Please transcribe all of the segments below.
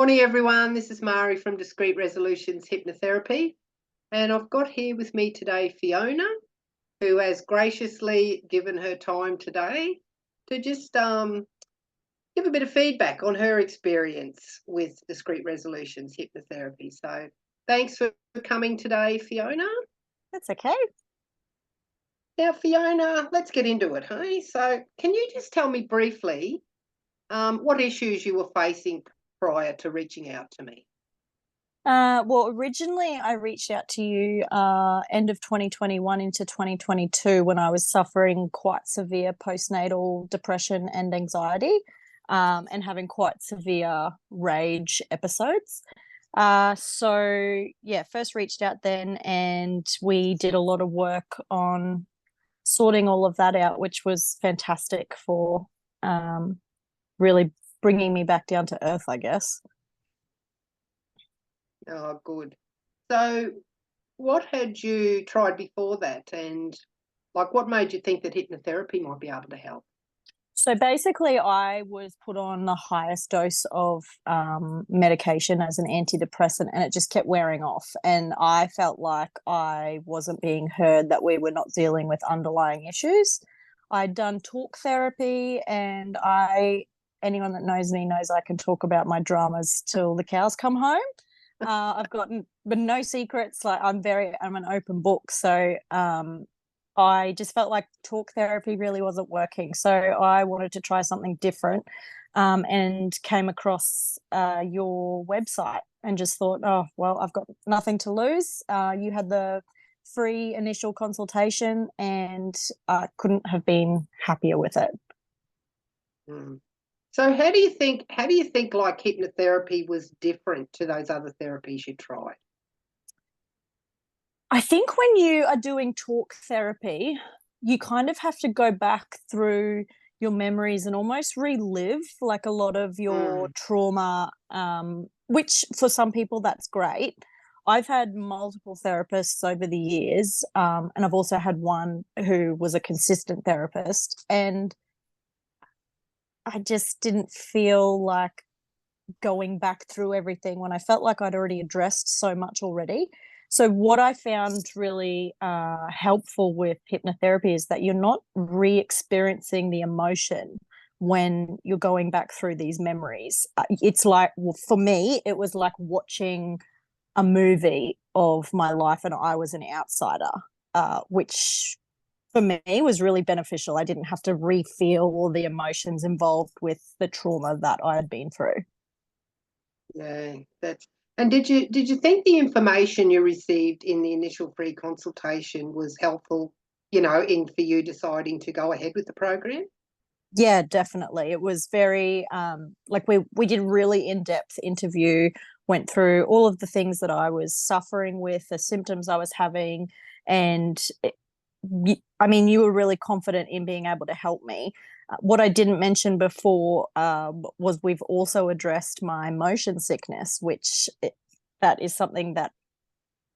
Morning, everyone. This is Mari from Discrete Resolutions Hypnotherapy, and I've got here with me today Fiona, who has graciously given her time today to just give a bit of feedback on her experience with Discrete Resolutions Hypnotherapy. So, thanks for coming today, Fiona. That's okay. Now, Fiona, let's get into it, hey? So, can you just tell me briefly what issues you were facing prior to reaching out to me? Well, originally I reached out to you end of 2021 into 2022 when I was suffering quite severe postnatal depression and anxiety, and having quite severe rage episodes. So yeah, first reached out then, and we did a lot of work on sorting all of that out, which was fantastic for really bringing me back down to earth, I guess. Oh, good. So, what had you tried before that, and what made you think that hypnotherapy might be able to help? So basically, I was put on the highest dose of medication as an antidepressant, and it just kept wearing off. And I felt like I wasn't being heard, that we were not dealing with underlying issues. I'd done talk therapy, and anyone that knows me knows I can talk about my dramas till the cows come home. I've gotten, but no secrets. Like I'm an open book. So I just felt like talk therapy really wasn't working. So I wanted to try something different, and came across your website and just thought, oh, well, I've got nothing to lose. You had the free initial consultation, and I couldn't have been happier with it. Mm. So, how do you think like hypnotherapy was different to those other therapies you tried? I think when you are doing talk therapy, you kind of have to go back through your memories and almost relive like a lot of your Mm. trauma, which for some people that's great. I've had multiple therapists over the years, and I've also had one who was a consistent therapist, and I just didn't feel like going back through everything when I felt like I'd already addressed so much already. So, what I found really helpful with hypnotherapy is that you're not re experiencing the emotion when you're going back through these memories. It's like, well, for me, it was like watching a movie of my life and I was an outsider, which for me was really beneficial. I didn't have to re feel all the emotions involved with the trauma that I had been through. Yeah, that's. And did you think the information you received in the initial free consultation was helpful? In for you deciding to go ahead with the program? Yeah, definitely. It was very like we did really in-depth interview, went through all of the things that I was suffering with, the symptoms I was having, and I mean, you were really confident in being able to help me. What I didn't mention before was we've also addressed my motion sickness, that is something that,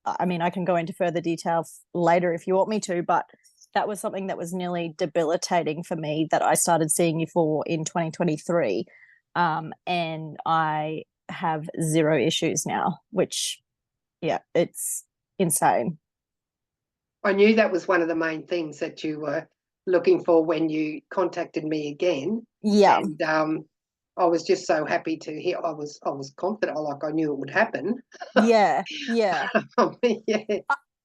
I mean, I can go into further detail later if you want me to, but that was something that was nearly debilitating for me that I started seeing you for in 2023. And I have zero issues now, which, yeah, it's insane. I knew that was one of the main things that you were looking for when you contacted me again, Yeah. and I was just so happy to hear. I was confident, like I knew it would happen. Yeah. Yeah. Yeah.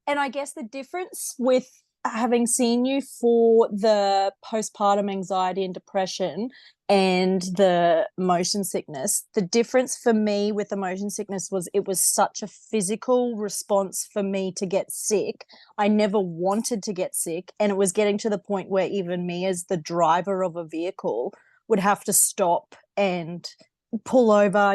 And I guess the difference with having seen you for the postpartum anxiety and depression and the motion sickness, the difference for me with the motion sickness was it was such a physical response for me to get sick. I never wanted to get sick. And it was getting to the point where even me, as the driver of a vehicle, would have to stop and pull over,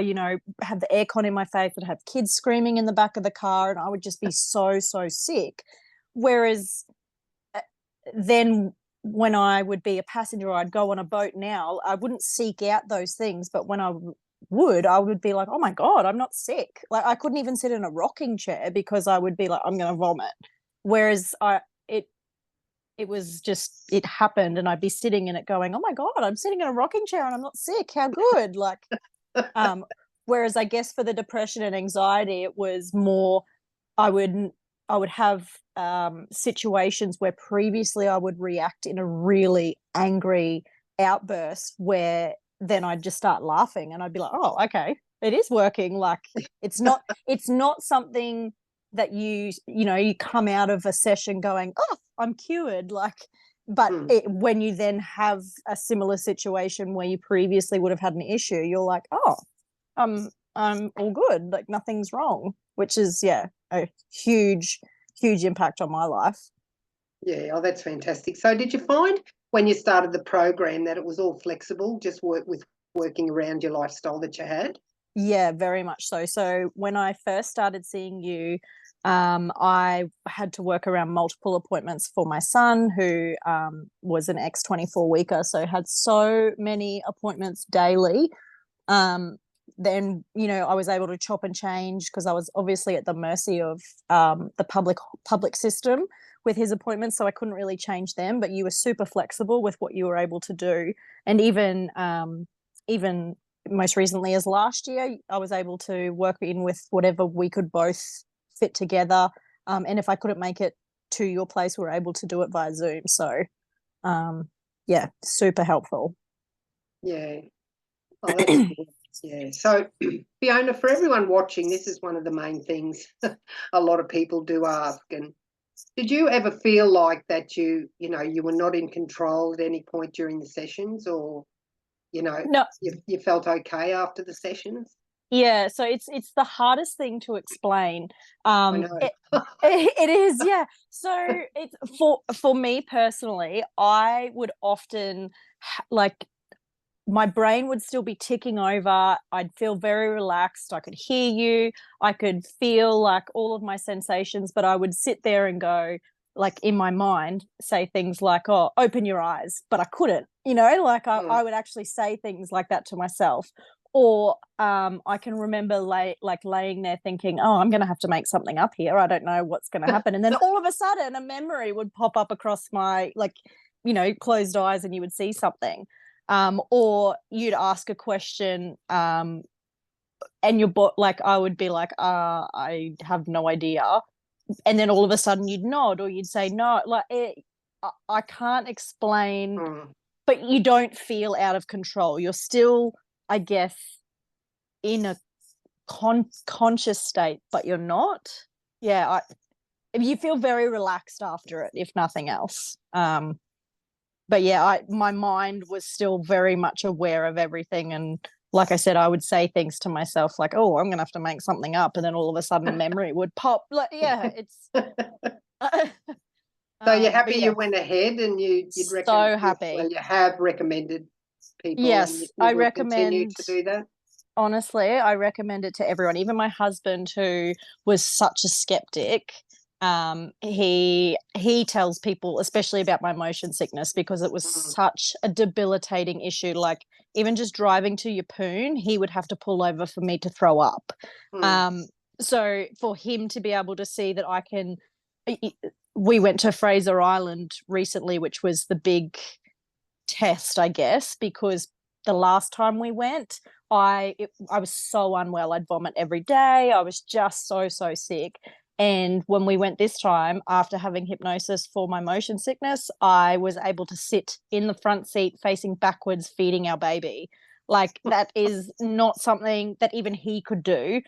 have the aircon in my face, would have kids screaming in the back of the car, and I would just be so, so sick. Whereas then when I would be a passenger or I'd go on a boat now, I wouldn't seek out those things. But when I would be like, oh my God, I'm not sick. Like I couldn't even sit in a rocking chair because I would be like, I'm going to vomit. Whereas it was just, it happened and I'd be sitting in it going, oh my God, I'm sitting in a rocking chair and I'm not sick. How good. Like, whereas I guess for the depression and anxiety, it was more I would have situations where previously I would react in a really angry outburst, where then I'd just start laughing and I'd be like, oh, okay, it is working. Like it's not something that you come out of a session going, oh, I'm cured. Like, but when you then have a similar situation where you previously would have had an issue, you're like, oh, I'm all good. Like nothing's wrong, which is a huge impact on my life. Yeah, oh, that's fantastic. So did you find when you started the program that it was all flexible, just working around your lifestyle that you had? Yeah, very much so. So when I first started seeing you, I had to work around multiple appointments for my son, who was an ex-24 weeker, so had so many appointments daily. Then I was able to chop and change because I was obviously at the mercy of the public system with his appointments, so I couldn't really change them. But you were super flexible with what you were able to do, and even most recently as last year, I was able to work in with whatever we could both fit together. And if I couldn't make it to your place, we were able to do it via Zoom. So, super helpful. Yeah. Oh, that's good. Yeah. So, Fiona, for everyone watching, this is one of the main things a lot of people do ask. And did you ever feel like that you were not in control at any point during the sessions, or No. you felt okay after the sessions? Yeah, so it's the hardest thing to explain. I know. It is, yeah. So it's for me personally, I would often like my brain would still be ticking over. I'd feel very relaxed. I could hear you. I could feel like all of my sensations, but I would sit there and go, like in my mind, say things like, oh, open your eyes. But I couldn't, like I would actually say things like that to myself. Or I can remember laying there thinking, oh, I'm going to have to make something up here. I don't know what's going to happen. And then all of a sudden a memory would pop up across my closed eyes and you would see something. Or you'd ask a question and I would be like, I have no idea. And then all of a sudden you'd nod or you'd say no. I can't explain, but you don't feel out of control. You're still, I guess, in a conscious state, but you're not. Yeah, you feel very relaxed after it, if nothing else. But yeah, my mind was still very much aware of everything. And like I said, I would say things to myself like, oh, I'm going to have to make something up. And then all of a sudden a memory would pop. Like, yeah, it's... So you're happy you went ahead and you'd recommend... So happy. Well, you have recommended people. Yes, and I will continue to do that. Honestly, I recommend it to everyone. Even my husband, who was such a skeptic, he tells people, especially about my motion sickness, because it was such a debilitating issue. Like even just driving to Yeppoon, he would have to pull over for me to throw up. So for him to be able to see that I can... We went to Fraser Island recently, which was the big test, I guess, because the last time we went, I was so unwell. I'd vomit every day. I was just so sick. And when we went this time, after having hypnosis for my motion sickness, I was able to sit in the front seat facing backwards, feeding our baby. Like that is not something that even he could do.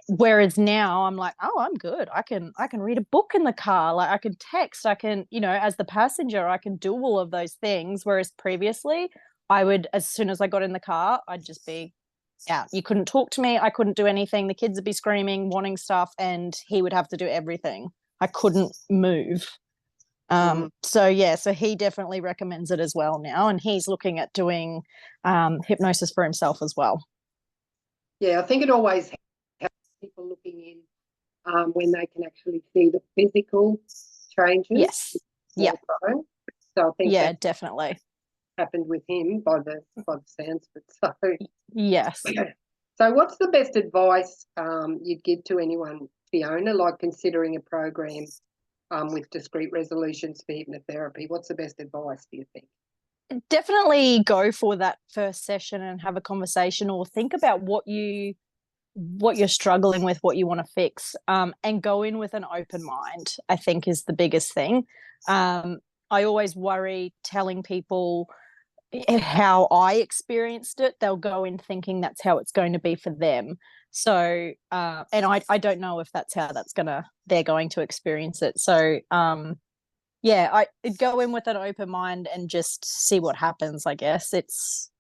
Whereas now I'm like, oh, I'm good. I can read a book in the car. Like I can text. I can, as the passenger, I can do all of those things. Whereas previously, I would, as soon as I got in the car, I'd just be out. You couldn't talk to me. I couldn't do anything. The kids would be screaming, wanting stuff, and he would have to do everything. I couldn't move. So he definitely recommends it as well now, and he's looking at doing hypnosis for himself as well. Yeah, I think it always helps people looking in when they can actually see the physical changes. Yes. Yeah. So I think that definitely happened with him by the sounds of it. So yes. So what's the best advice you'd give to anyone, Fiona, like considering a program with discrete resolutions for hypnotherapy? What's the best advice, do you think? Definitely go for that first session and have a conversation, or think about what you what you're struggling with, what you want to fix, and go in with an open mind, I think is the biggest thing. I always worry telling people how I experienced it. They'll go in thinking that's how it's going to be for them. So, and I don't know if that's how they're going to experience it. So, yeah, I go in with an open mind and just see what happens. I guess it's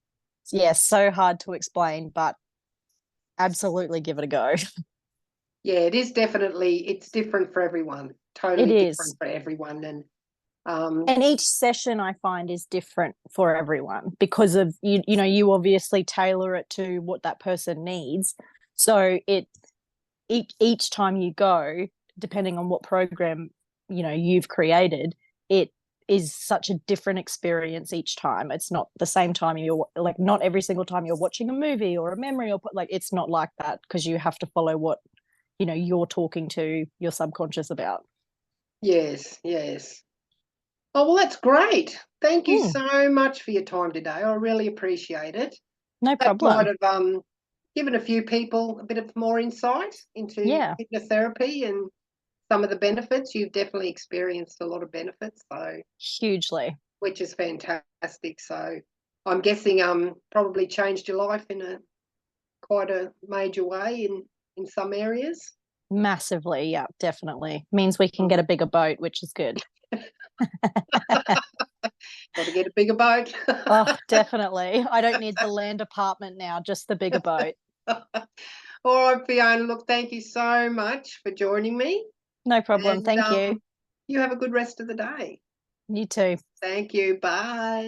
so hard to explain, but absolutely give it a go. Yeah, it is definitely, it's different for everyone, It totally different is. for everyone. And each session I find is different for everyone because of you obviously tailor it to what that person needs. So each time you go, depending on what program you've created, it is such a different experience each time. It's not the same time you're like, not every single time you're watching a movie or a memory, or like, it's not like that, because you have to follow what you're talking to your subconscious about. Yes, yes. Oh, well, that's great. Thank you Mm, so much for your time today. I really appreciate it. no That might problem. have given a few people a bit of more insight into Yeah, hypnotherapy and some of the benefits. You've definitely experienced a lot of benefits, so hugely. which is fantastic. So I'm guessing probably changed your life in a quite a major way in some areas. Massively, yeah, definitely. Means we can get a bigger boat, which is good. Got to get a bigger boat. Oh, definitely. I don't need the land apartment now, just the bigger boat. All right, Fiona. Look, thank you so much for joining me, No problem. and Thank you. you have a good rest of the day. You too. Thank you. Bye.